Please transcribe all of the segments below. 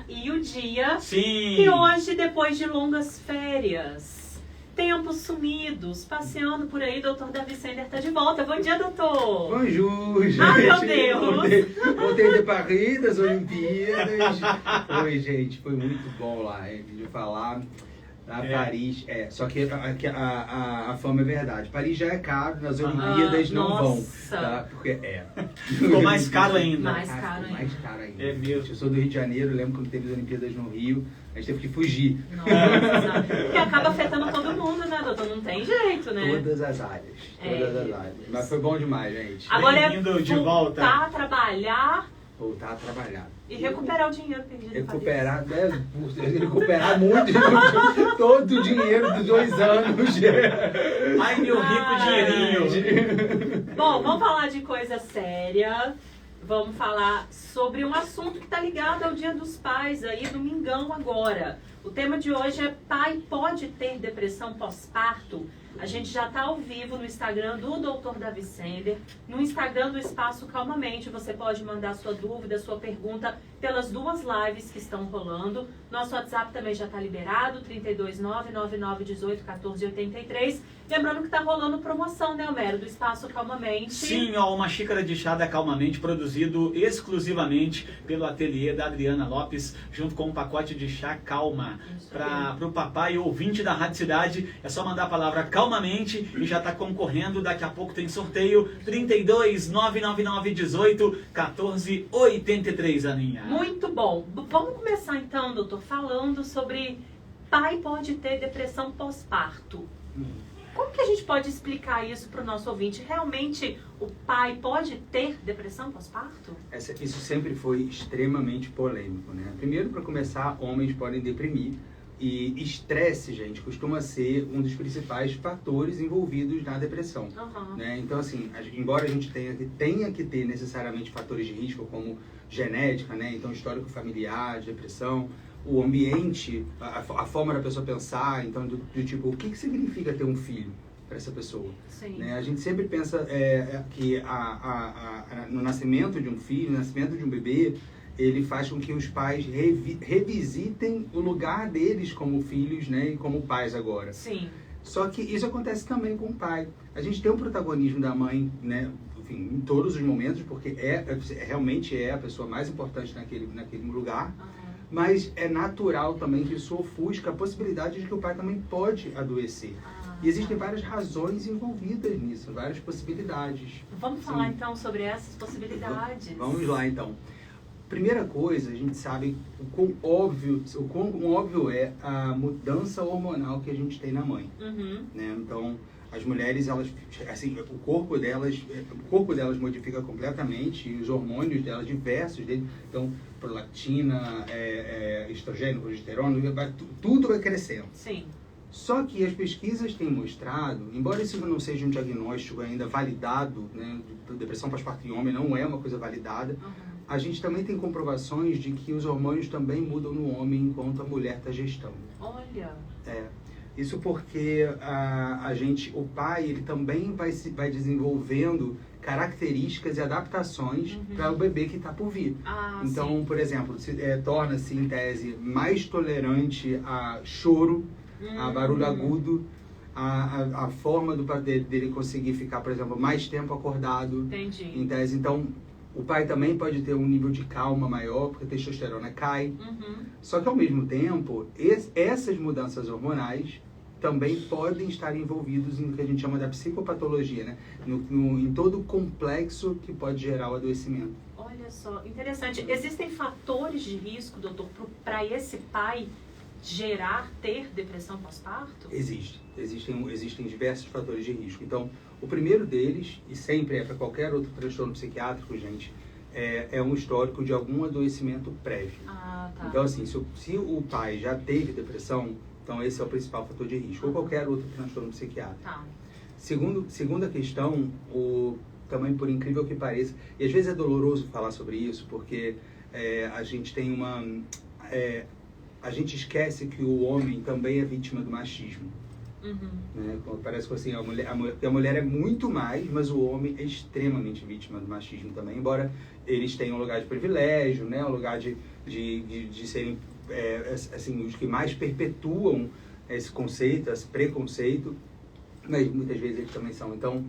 E o dia. Sim. E hoje, depois de longas férias, tempos sumidos, passeando por aí, doutor Davi Sender está de volta. Bom dia, doutor! Bonjour, gente! Ai, meu Deus! Voltei de Paris, das Olimpíadas. Oi, gente, foi muito bom lá, hein? De falar. Paris, só que a fama é verdade. Paris já é caro, nas Olimpíadas não vão, tá? Porque ficou mais caro ainda. Mais caro ainda. É mesmo. Eu sou do Rio de Janeiro, lembro quando teve as Olimpíadas no Rio, a gente teve que fugir. Nossa, porque acaba afetando todo mundo, né, doutor? Não tem jeito, né? Todas as áreas. Mas foi bom demais, gente. Agora é de volta. Voltar a trabalhar e recuperar o dinheiro perdido. Recuperar muito, todo o dinheiro dos 2 anos. Ai, meu rico dinheirinho. Bom, vamos falar de coisa séria. Vamos falar sobre um assunto que está ligado ao Dia dos Pais, aí, domingão agora. O tema de hoje é: pai pode ter depressão pós-parto? A gente já está ao vivo no Instagram do Dr. Davi Sender, no Instagram do Espaço Calmamente. Você pode mandar sua dúvida, sua pergunta pelas 2 lives que estão rolando. Nosso WhatsApp também já está liberado, 329-9918-1483. Lembrando que está rolando promoção, né, Homero, do Espaço Calmamente. Sim, ó, uma xícara de chá da Calmamente, produzido exclusivamente pelo ateliê da Adriana Lopes, junto com um pacote de chá Calma. Para o papai ouvinte da Rádio Cidade, é só mandar a palavra Calmamente e já está concorrendo. Daqui a pouco tem sorteio. 32-999-18-1483, Aninha. Muito bom. Vamos começar então, doutor, falando sobre pai pode ter depressão pós-parto. Como que a gente pode explicar isso para o nosso ouvinte? Realmente o pai pode ter depressão pós-parto? Isso sempre foi extremamente polêmico, né? Primeiro, para começar, homens podem deprimir. E estresse, gente, costuma ser um dos principais fatores envolvidos na depressão. Né? Então, assim, embora a gente tenha que ter necessariamente fatores de risco, como genética, né? Então, histórico familiar, depressão, o ambiente, a forma da pessoa pensar, então, do tipo, o que significa ter um filho para essa pessoa? Né? A gente sempre pensa que no nascimento de um filho, no nascimento de um bebê, ele faz com que os pais revisitem o lugar deles como filhos, né, e como pais agora. Sim. Só que isso acontece também com o pai. A gente tem um protagonismo da mãe, né, enfim, em todos os momentos, porque realmente é a pessoa mais importante naquele lugar. Mas é natural também que isso ofusca a possibilidade de que o pai também pode adoecer. E existem várias razões envolvidas nisso, várias possibilidades. Vamos falar então sobre essas possibilidades. Vamos lá então. Primeira coisa, a gente sabe o quão óbvio é a mudança hormonal que a gente tem na mãe. Né? Então, as mulheres, elas, assim, o corpo delas modifica completamente, e os hormônios delas, diversos deles, então, prolactina, estrogênio, progesterona, tudo vai crescendo. Sim. Só que as pesquisas têm mostrado, embora isso não seja um diagnóstico ainda validado, né, depressão pós-parto em homem não é uma coisa validada, a gente também tem comprovações de que os hormônios também mudam no homem enquanto a mulher está gestando. Olha! Isso porque o pai, ele também vai desenvolvendo características e adaptações para o bebê que está por vir. Então, por exemplo, torna-se em tese mais tolerante a choro, a barulho agudo, a forma dele conseguir ficar, por exemplo, mais tempo acordado. Entendi. Em tese. Então, o pai também pode ter um nível de calma maior, porque a testosterona cai. Só que, ao mesmo tempo, essas mudanças hormonais também podem estar envolvidos no que a gente chama da psicopatologia, né? Em todo o complexo que pode gerar o adoecimento. Olha só, interessante. Existem fatores de risco, doutor, para esse pai ter depressão pós-parto? Existem diversos fatores de risco. Então, o primeiro deles, e sempre é para qualquer outro transtorno psiquiátrico, gente, é um histórico de algum adoecimento prévio. Tá. Então, assim, se o pai já teve depressão, então esse é o principal fator de risco, ou qualquer outro transtorno psiquiátrico. Tá. Segunda questão, também por incrível que pareça, e às vezes é doloroso falar sobre isso, porque a gente tem a gente esquece que o homem também é vítima do machismo. Né? Parece que assim, a mulher é muito mais, mas o homem é extremamente vítima do machismo também, embora eles tenham um lugar de privilégio, né? Um lugar de serem assim, os que mais perpetuam esse conceito, esse preconceito, mas muitas vezes eles também são. Então,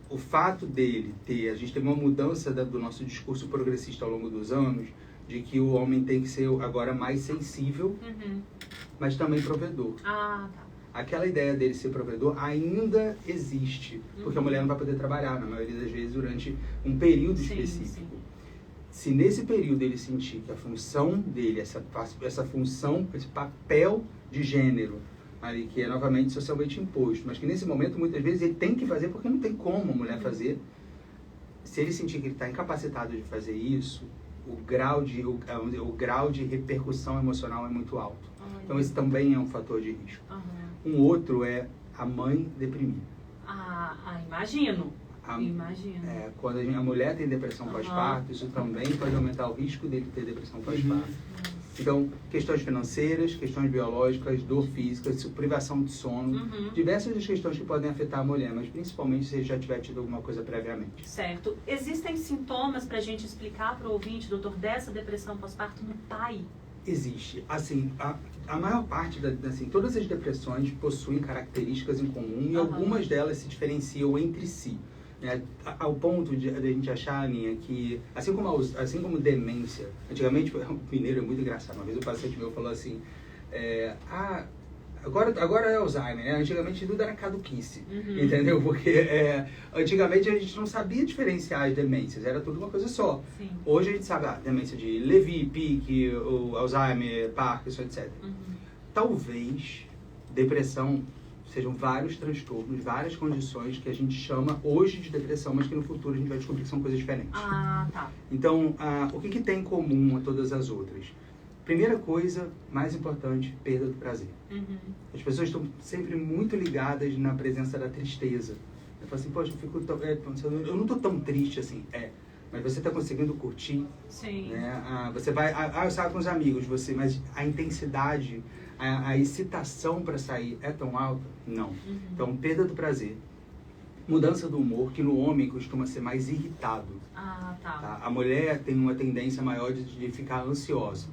o fato a gente teve uma mudança do nosso discurso progressista ao longo dos anos, de que o homem tem que ser agora mais sensível, mas também provedor. Ah, tá. Aquela ideia dele ser provedor ainda existe, porque a mulher não vai poder trabalhar, na maioria das vezes, durante um período específico. Sim. Se nesse período ele sentir que a função dele, essa função, esse papel de gênero, ali, que é novamente socialmente imposto, mas que nesse momento, muitas vezes, ele tem que fazer porque não tem como a mulher fazer, se ele sentir que ele está incapacitado de fazer isso, o grau de repercussão emocional é muito alto. Então esse também é um fator de risco. Um outro é a mãe deprimida. Imagino. Imagino. Quando a mulher tem depressão pós-parto, isso também pode aumentar o risco dele ter depressão pós-parto. Então, questões financeiras, questões biológicas, dor física, privação de sono, diversas das questões que podem afetar a mulher, mas principalmente se ele já tiver tido alguma coisa previamente. Certo. Existem sintomas para a gente explicar para o ouvinte, doutor, dessa depressão pós-parto no pai? Existe. Assim, a maior parte, todas as depressões possuem características em comum e algumas delas se diferenciam entre si. Ao ponto de a gente achar, Aninha, que assim como demência, antigamente, o mineiro é muito engraçado, uma vez um paciente meu falou assim, agora é Alzheimer, né? Antigamente tudo era caduquice, entendeu? Porque antigamente a gente não sabia diferenciar as demências, era tudo uma coisa só. Sim. Hoje a gente sabe a demência de Lewy, Pick, o Alzheimer, Parkinson, etc. Talvez depressão sejam vários transtornos, várias condições que a gente chama hoje de depressão, mas que no futuro a gente vai descobrir que são coisas diferentes. Tá. Então, o que tem em comum a todas as outras? Primeira coisa, mais importante, perda do prazer. As pessoas estão sempre muito ligadas na presença da tristeza. Eu falo assim, poxa, eu não estou tão triste assim. Mas você está conseguindo curtir. Sim. Né? Você vai, eu saio com os amigos, mas a intensidade, a excitação para sair é tão alta? Não. Então, perda do prazer. Mudança do humor, que no homem costuma ser mais irritado. Tá? A mulher tem uma tendência maior de ficar ansiosa.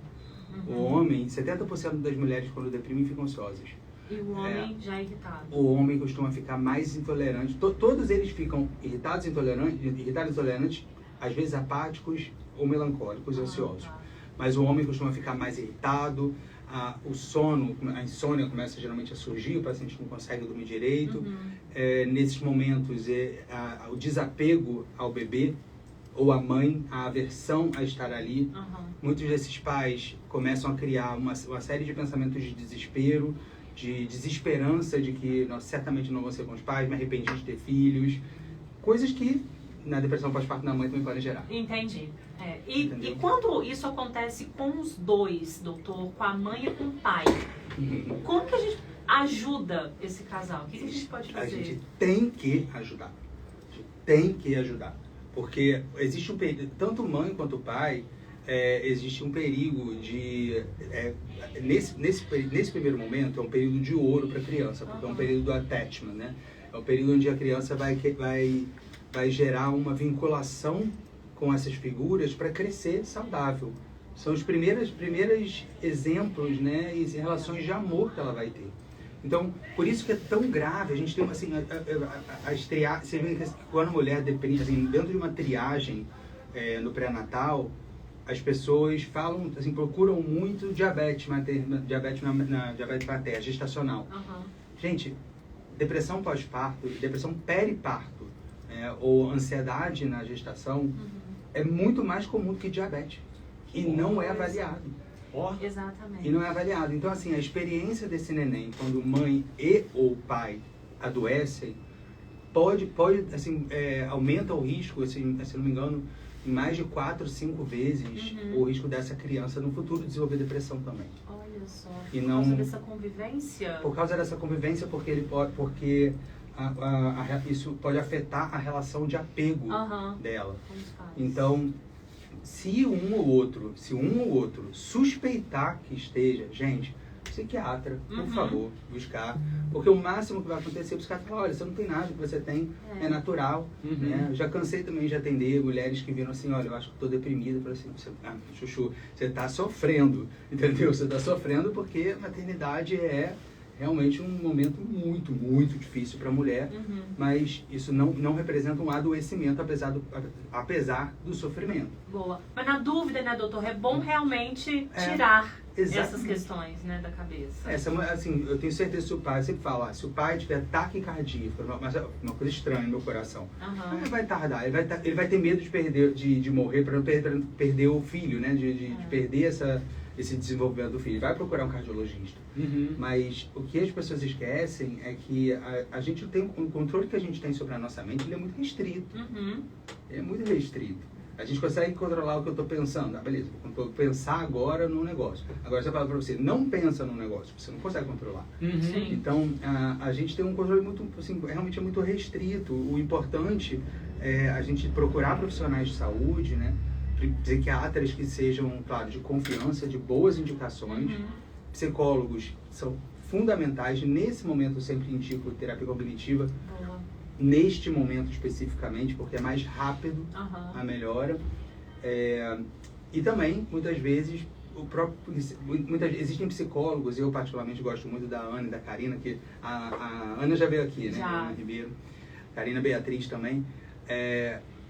O homem, 70% das mulheres quando deprimem ficam ansiosas. E o homem já é irritado. O homem costuma ficar mais intolerante. Todos eles ficam irritados, intolerantes, às vezes apáticos ou melancólicos e ansiosos. Mas o homem costuma ficar mais irritado, o sono, a insônia começa geralmente a surgir, o paciente não consegue dormir direito. Nesses momentos, o desapego ao bebê ou à mãe, a aversão a estar ali. Muitos desses pais começam a criar uma série de pensamentos de desespero, de desesperança de que certamente não vão ser bons pais, me arrependi de ter filhos. Coisas que na depressão pós-parto da mãe também podem gerar. Entendi. E quando isso acontece com os dois, doutor, com a mãe e com o pai, como que a gente ajuda esse casal? O que a gente pode fazer? A gente tem que ajudar. Tem que ajudar. Porque existe tanto mãe quanto pai, existe um perigo de... Nesse primeiro momento, é um período de ouro para a criança, porque é um período do attachment, né? É um período onde a criança vai gerar uma vinculação com essas figuras para crescer saudável. São os primeiros exemplos, né, e relações de amor que ela vai ter. Então, por isso que é tão grave. A gente tem, assim, você vê que quando a mulher depende, assim, dentro de uma triagem no pré-natal, as pessoas falam, assim, procuram muito diabetes materna, diabetes materna, gestacional. Gente, depressão pós-parto, depressão periparto, ou ansiedade na gestação, é muito mais comum do que diabetes. E não é avaliado. Exatamente. E não é avaliado. Então, assim, a experiência desse neném, quando mãe e ou pai adoecem, pode assim, aumenta o risco, assim, se não me engano, em mais de 4, 5 vezes o risco dessa criança no futuro desenvolver depressão também. Olha só. Por causa dessa convivência? Por causa dessa convivência, porque isso pode afetar a relação de apego dela. Então, se um ou outro suspeitar que esteja, gente, psiquiatra, por favor, buscar. Porque o máximo que vai acontecer é o psiquiatra falar, olha, você não tem nada, o que você tem é natural. Né? Eu já cansei também de atender mulheres que viram assim, olha, eu acho que estou deprimida. Eu falei assim, Chuchu, você está sofrendo, entendeu? Você está sofrendo porque a maternidade é realmente um momento muito, muito difícil para a mulher, mas isso não representa um adoecimento, apesar do sofrimento. Boa. Mas na dúvida, né, doutor, é bom realmente tirar essas questões, né, da cabeça. Assim, eu tenho certeza que se o pai, eu sempre falo, se o pai tiver taquicardia, mas é uma coisa estranha no meu coração, ele vai tardar, ele vai ter medo de morrer para não perder o filho, né, de perder esse desenvolvimento do filho, vai procurar um cardiologista. Mas o que as pessoas esquecem é que a gente tem o controle que a gente tem sobre a nossa mente, ele é muito restrito. Ele é muito restrito. A gente consegue controlar o que eu estou pensando. Beleza, vou pensar agora num negócio. Agora, se eu falar para você, não pensa num negócio, você não consegue controlar. Então, a gente tem um controle muito, assim, realmente é muito restrito. O importante é a gente procurar profissionais de saúde, né? Psiquiatras que sejam, claro, de confiança, de boas indicações. Psicólogos são fundamentais. Nesse momento, eu sempre indico terapia cognitiva. Neste momento especificamente, porque é mais rápido a melhora. E também, muitas vezes, existem psicólogos, eu particularmente gosto muito da Ana e da Karina, que a Ana já veio aqui, né? Ana Ribeiro, Karina Beatriz também,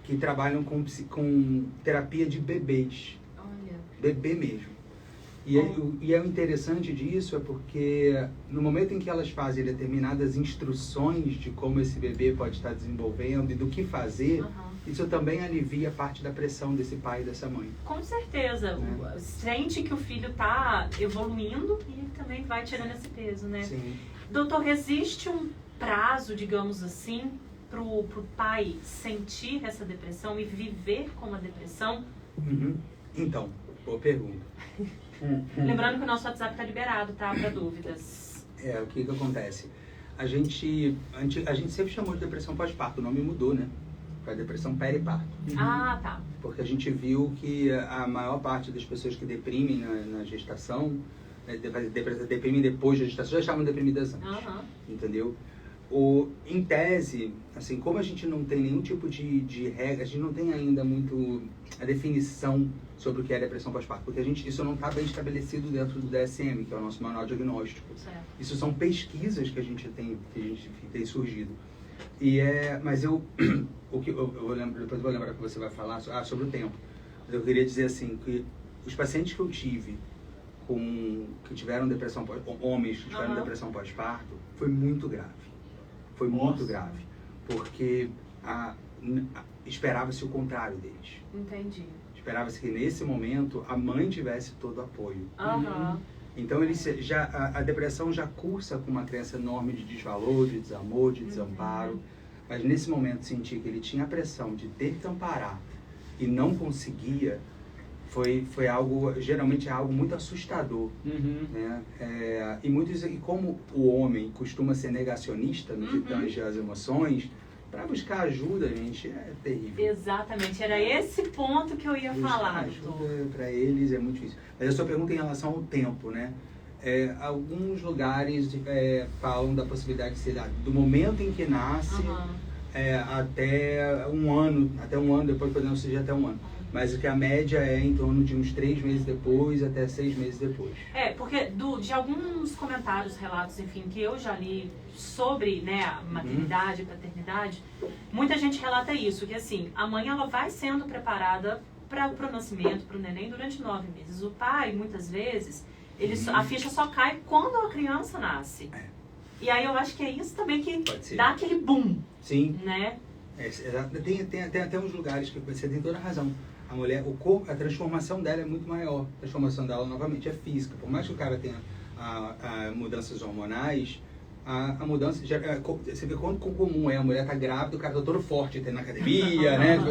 que trabalham com terapia de bebês. Olha. Bebê mesmo. E o interessante disso é porque no momento em que elas fazem determinadas instruções de como esse bebê pode estar desenvolvendo e do que fazer, isso também alivia parte da pressão desse pai e dessa mãe. Com certeza. Sente que o filho está evoluindo e ele também vai tirando esse peso, né? Sim. Doutor, existe um prazo, digamos assim, para o pai sentir essa depressão e viver com a depressão? Então, boa pergunta. Lembrando que o nosso WhatsApp está liberado, tá? Para dúvidas. O que acontece? A gente sempre chamou de depressão pós-parto, o nome mudou, né? Para depressão periparto. Tá. Porque a gente viu que a maior parte das pessoas que deprimem na gestação, deprimem depois da gestação, já estavam deprimidas antes. Entendeu? Em tese, assim, como a gente não tem nenhum tipo de regra, a gente não tem ainda muito a definição sobre o que é depressão pós-parto, porque isso não está bem estabelecido dentro do DSM, que é o nosso manual diagnóstico. Certo. Isso são pesquisas que a gente tem surgido. Mas depois eu vou lembrar que você vai falar sobre o tempo. Mas eu queria dizer assim, que os pacientes que eu tive que tiveram depressão homens que tiveram depressão pós-parto, foi muito grave. Foi muito grave, porque esperava-se o contrário deles. Entendi. Esperava-se que nesse momento a mãe tivesse todo o apoio. Então a depressão já cursa com uma crença enorme de desvalor, de desamor, de desamparo. Mas nesse momento senti que ele tinha a pressão de ter que amparar e não conseguia. Foi algo, geralmente é algo muito assustador, né? E como o homem costuma ser negacionista no que tange as emoções, para buscar ajuda, gente, é terrível. Exatamente, era esse ponto que eu ia falar. Ajuda para eles é muito difícil. Mas a sua pergunta em relação ao tempo, né? Alguns lugares falam da possibilidade de ser do momento em que nasce até um ano, depois podemos ser até um ano. Mas o que a média é em torno de uns 3 meses depois até 6 meses depois. Porque de alguns comentários, relatos, enfim, que eu já li sobre, né, a maternidade e paternidade, muita gente relata isso, que assim, a mãe ela vai sendo preparada para o nascimento, para o neném, durante 9 meses. O pai, muitas vezes, a ficha só cai quando a criança nasce. E aí eu acho que é isso também que dá aquele boom. Sim. Né? Tem até uns lugares que você tem toda a razão. A mulher, o corpo, a transformação dela é muito maior. A transformação dela, novamente, é física. Por mais que o cara tenha mudanças hormonais, a mudança... Você vê quanto comum é a mulher tá grávida, o cara tá todo forte, tá na academia, né? Tipo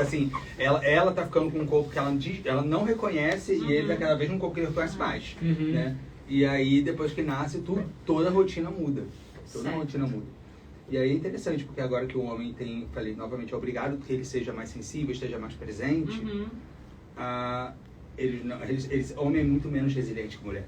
assim, ela tá ficando com um corpo que ela não reconhece e ele tá cada vez um corpo que ele reconhece mais, né? E aí, depois que nasce, toda a rotina muda. Toda a rotina muda. E aí é interessante, porque agora que o homem falei novamente, é obrigado que ele seja mais sensível, esteja mais presente, homem é muito menos resiliente que mulher.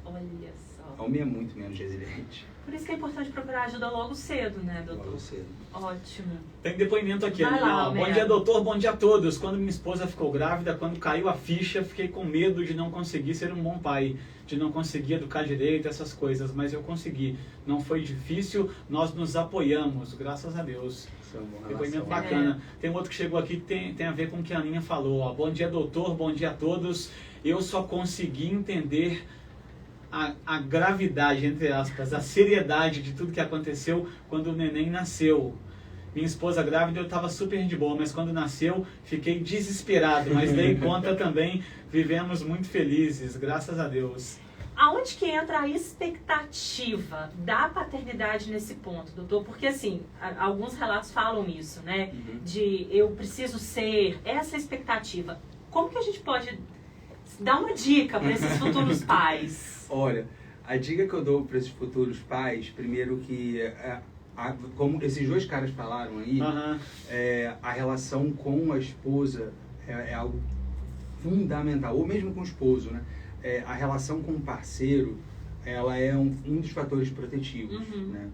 Olha só. Homem é muito menos resiliente. Por isso que é importante procurar ajuda logo cedo, né, doutor? Logo cedo. Ótimo. Tem depoimento aqui. Vai lá, Bom dia, doutor. Bom dia a todos. Quando minha esposa ficou grávida, quando caiu a ficha, fiquei com medo de não conseguir ser um bom pai, de não conseguir educar direito, essas coisas. Mas eu consegui. Não foi difícil, nós nos apoiamos, graças a Deus. Isso é uma boa Depoimento relação. bacana. Tem outro que chegou aqui que tem a ver com o que a Aninha falou. Ó. Bom dia, doutor. Bom dia a todos. Eu só consegui entender a gravidade, entre aspas, a seriedade de tudo que aconteceu quando o neném nasceu. Minha esposa grávida, eu estava super de boa, mas quando nasceu, fiquei desesperado, mas dei conta também, vivemos muito felizes, graças a Deus. Aonde que entra a expectativa da paternidade nesse ponto, doutor? Porque, assim, alguns relatos falam isso, né? Uhum. De eu preciso ser, essa expectativa. Como que a gente pode dar uma dica para esses futuros pais? Olha, a dica que eu dou para esses futuros pais, primeiro que, como esses dois caras falaram aí, a relação com a esposa é algo fundamental, ou mesmo com o esposo, né? A relação com o parceiro, ela é um dos fatores protetivos, né?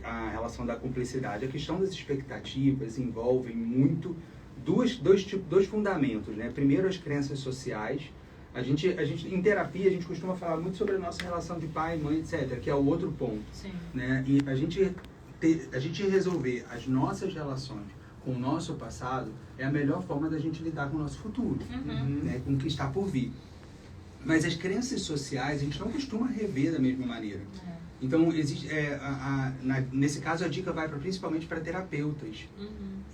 A relação da cumplicidade. A questão das expectativas envolve muito dois fundamentos, né? Primeiro, as crenças sociais. A gente, em terapia, a gente costuma falar muito sobre a nossa relação de pai, mãe, etc., que é o outro ponto. Sim. Né? E a gente resolver as nossas relações com o nosso passado é a melhor forma da gente lidar com o nosso futuro, né? Com o que está por vir. Mas as crenças sociais, a gente não costuma rever da mesma maneira. Então, existe, nesse caso, a dica vai principalmente para terapeutas,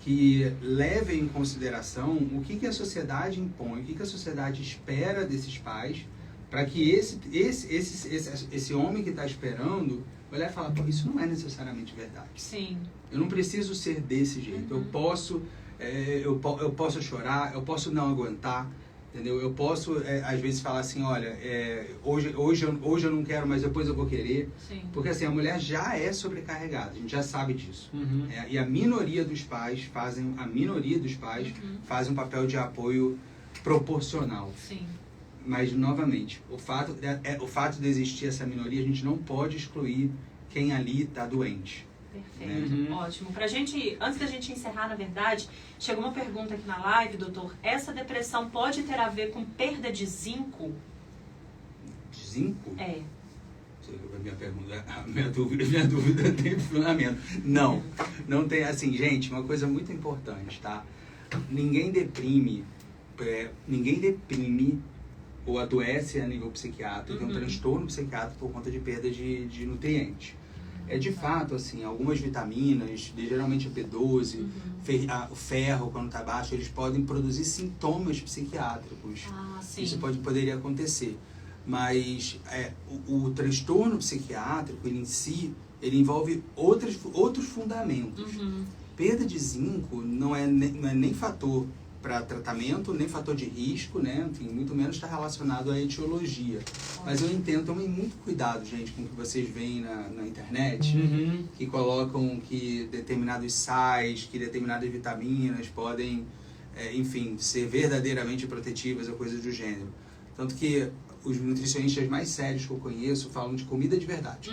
que levem em consideração o que a sociedade impõe, o que a sociedade espera desses pais, para que esse homem que está esperando olhar e falar, pô, isso não é necessariamente verdade. Sim. Eu não preciso ser desse jeito. Eu posso chorar, eu posso não aguentar. Entendeu? Eu posso, às vezes, falar assim, olha, hoje eu não quero, mas depois eu vou querer. Sim. Porque assim, a mulher já é sobrecarregada, a gente já sabe disso. E a minoria dos pais fazem um papel de apoio proporcional. Sim. Mas, novamente, o fato de existir essa minoria, a gente não pode excluir quem ali está doente. Perfeito, ótimo. Antes da gente encerrar, na verdade, chegou uma pergunta aqui na live, doutor. Essa depressão pode ter a ver com perda de zinco? De zinco? É. Minha dúvida tem fundamento. Não tem, assim, gente, uma coisa muito importante, tá? Ninguém deprime ou adoece a nível psiquiátrico, tem um transtorno psiquiátrico por conta de perda de nutrientes. De fato, assim, algumas vitaminas, geralmente a B12, o ferro, quando está baixo, eles podem produzir sintomas psiquiátricos. Sim. Isso poderia acontecer. Mas o transtorno psiquiátrico, ele em si, ele envolve outros fundamentos. Perda de zinco não é nem fator para tratamento, nem fator de risco, né? Enfim, muito menos está relacionado à etiologia. Mas eu entendo, tomem muito cuidado, gente, com o que vocês veem na internet, que colocam que determinados sais, que determinadas vitaminas podem, enfim, ser verdadeiramente protetivas ou coisas do gênero. Tanto que os nutricionistas mais sérios que eu conheço falam de comida de verdade.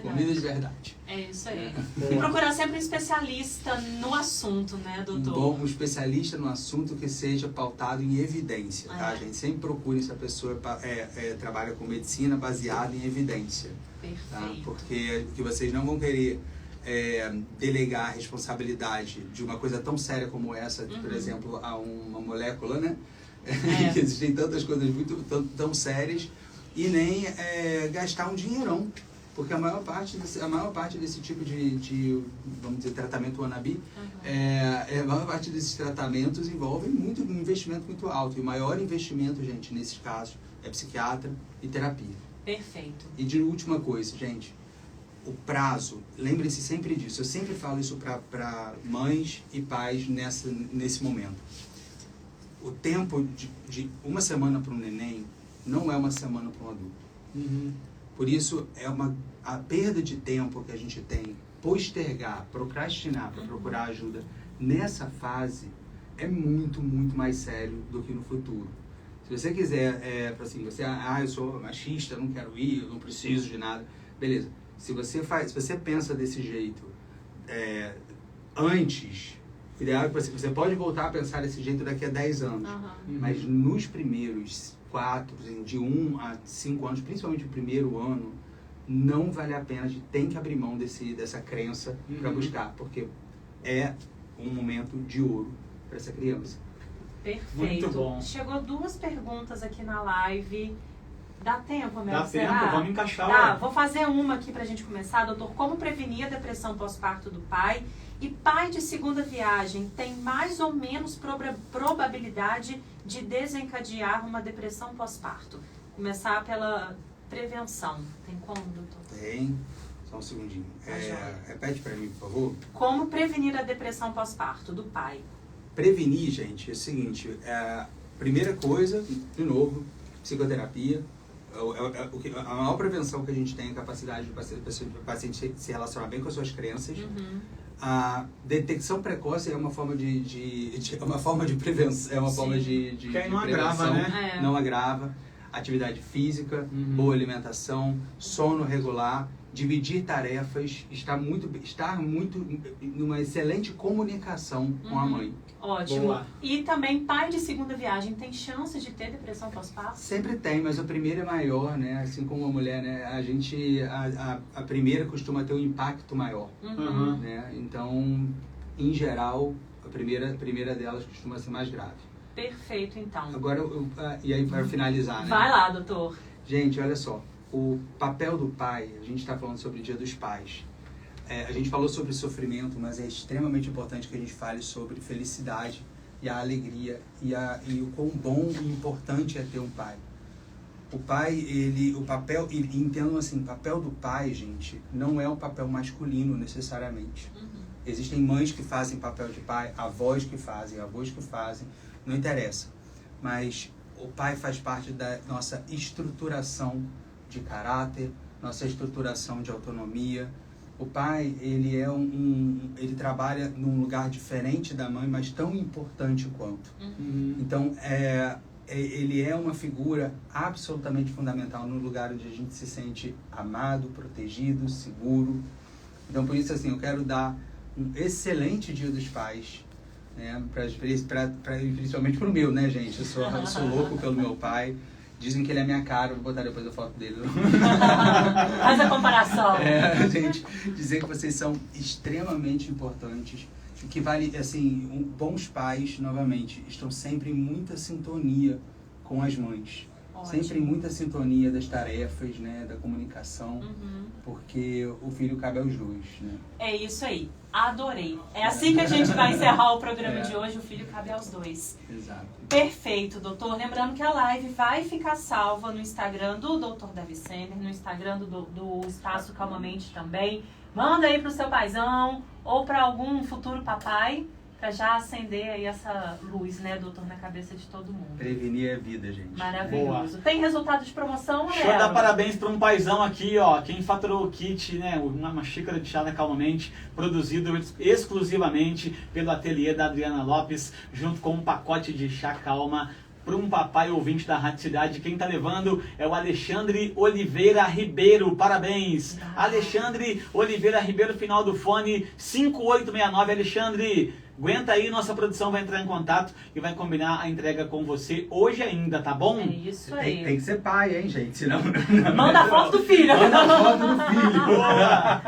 Comida de verdade. É isso aí. E procurar sempre um especialista no assunto, né, doutor? Um especialista no assunto que seja pautado em evidência, tá, gente? Sempre procure se a pessoa trabalha com medicina baseada em evidência. Perfeito. Tá? Porque vocês não vão querer delegar a responsabilidade de uma coisa tão séria como essa, por exemplo, a uma molécula, né? Que existem tantas coisas tão sérias, e nem gastar um dinheirão, porque a maior parte desse tipo de vamos dizer, tratamento wannabe, a maior parte desses tratamentos envolve um investimento muito alto, e o maior investimento, gente, nesses casos, é psiquiatra e terapia. Perfeito. E de última coisa, gente, o prazo, lembrem-se sempre disso, eu sempre falo isso para mães e pais nesse momento. O tempo de uma semana para um neném não é uma semana para um adulto. Por isso, a perda de tempo que a gente tem, postergar, procrastinar para procurar ajuda nessa fase é muito, muito mais sério do que no futuro. Se você quiser, assim, eu sou machista, não quero ir, eu não preciso de nada, beleza. Se você pensa desse jeito antes, o ideal é que você pode voltar a pensar desse jeito daqui a 10 anos. Mas nos primeiros 4, de 1 a 5 anos, principalmente o primeiro ano, não vale a pena, a gente tem que abrir mão dessa crença para buscar, porque é um momento de ouro para essa criança. Perfeito. Muito bom. Chegou 2 perguntas aqui na live. Dá tempo, Mel? Dá tempo, vamos encaixar. Tá, vou fazer uma aqui pra gente começar, doutor. Como prevenir a depressão pós-parto do pai? E pai de segunda viagem tem mais ou menos probabilidade de desencadear uma depressão pós-parto? Começar pela prevenção. Tem como, doutor? Tem. Só um segundinho. Repete pra mim, por favor. Como prevenir a depressão pós-parto do pai? Prevenir, gente, é o seguinte. Primeira coisa, de novo, psicoterapia. A maior prevenção que a gente tem é a capacidade do paciente se relacionar bem com as suas crenças. A detecção precoce é uma forma é uma forma de prevenção, é uma forma de que não prevenção, agrava, né? Não agrava. Atividade física, boa alimentação, sono regular, dividir tarefas, estar muito numa excelente comunicação com a mãe. Ótimo. Boa. E também pai de segunda viagem tem chance de ter depressão pós-parto? Sempre tem, mas a primeira é maior, né? Assim como a mulher, né? A primeira costuma ter um impacto maior, né? Então, em geral, a primeira delas costuma ser mais grave. Perfeito, então. Agora, e aí para finalizar, né? Vai lá, doutor. Gente, olha só. O papel do pai, a gente está falando sobre o Dia dos Pais. A gente falou sobre sofrimento, mas é extremamente importante que a gente fale sobre felicidade e a alegria e o quão bom e importante é ter um pai. O pai, entendam assim, o papel do pai, gente, não é um papel masculino necessariamente. Existem mães que fazem papel de pai, avós que fazem, não interessa. Mas o pai faz parte da nossa estruturação de caráter, nossa estruturação de autonomia. O pai, ele ele trabalha num lugar diferente da mãe, mas tão importante quanto. Então, ele é uma figura absolutamente fundamental no lugar onde a gente se sente amado, protegido, seguro. Então, por isso, assim, eu quero dar um excelente Dia dos Pais, né? Principalmente pro meu, né, gente? Eu sou louco pelo meu pai. Dizem que ele é minha cara, vou botar depois a foto dele. Faz a comparação. Gente, dizer que vocês são extremamente importantes. Que vale, assim, bons pais, novamente, estão sempre em muita sintonia com as mães. Ótimo. Sempre em muita sintonia das tarefas, né, da comunicação, porque o filho cabe aos dois, né? É isso aí. Adorei. É assim que a gente vai encerrar o programa de hoje. O filho cabe aos dois. Exato. Perfeito, doutor. Lembrando que a live vai ficar salva no Instagram do Dr. Davi Semer, no Instagram do Espaço Calmamente também. Manda aí pro seu paizão ou para algum futuro papai, para já acender aí essa luz, né, doutor, na cabeça de todo mundo. Prevenir a vida, gente. Maravilhoso. Boa. Tem resultado de promoção, né? Deixa eu dar parabéns para um paizão aqui, ó. Quem faturou o kit, né? Uma xícara de chá da Calmamente, produzido exclusivamente pelo ateliê da Adriana Lopes, junto com um pacote de chá calma para um papai ouvinte da Rádio Cidade. Quem tá levando é o Alexandre Oliveira Ribeiro. Parabéns! Alexandre Oliveira Ribeiro, final do fone 5869. Alexandre, aguenta aí, nossa produção vai entrar em contato e vai combinar a entrega com você hoje ainda, tá bom? É isso aí. Tem que ser pai, hein, gente? Senão... Manda a foto do filho. Manda a foto do filho. Boa!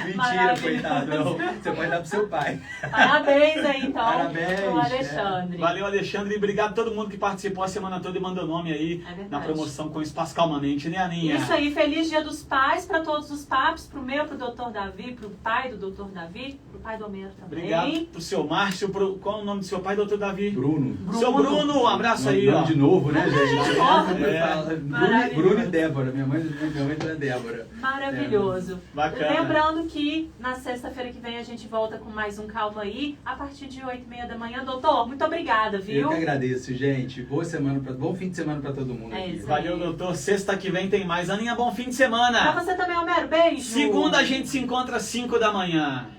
Mentira, coitado. Não. Você pode dar pro seu pai. Parabéns aí, então, Parabéns, pro Alexandre. Valeu, Alexandre. E obrigado a todo mundo que participou a semana toda e mandou nome aí na promoção com o Espaço Calmamente, né, Aninha? Isso aí. Feliz Dia dos Pais para todos os papos, pro meu, pro Dr. Davi, pro pai do Dr. Davi, pro pai do Homero também. Obrigado pro seu Márcio, qual é o nome do seu pai, doutor Davi? Bruno. Seu Bruno, um abraço aí, ó. De novo, né, gente? Bruno e Débora, minha mãe é Débora. Maravilhoso. Bacana. Lembrando que na sexta-feira que vem a gente volta com mais um Calma Aí, a partir de 8h30 da manhã. Doutor, muito obrigada, viu? Eu que agradeço, gente. Bom fim de semana pra todo mundo. Isso. Valeu, doutor. Sexta que vem tem mais. Aninha, bom fim de semana. Pra você também, Homero. Beijo. Segunda a gente se encontra às 5 da manhã.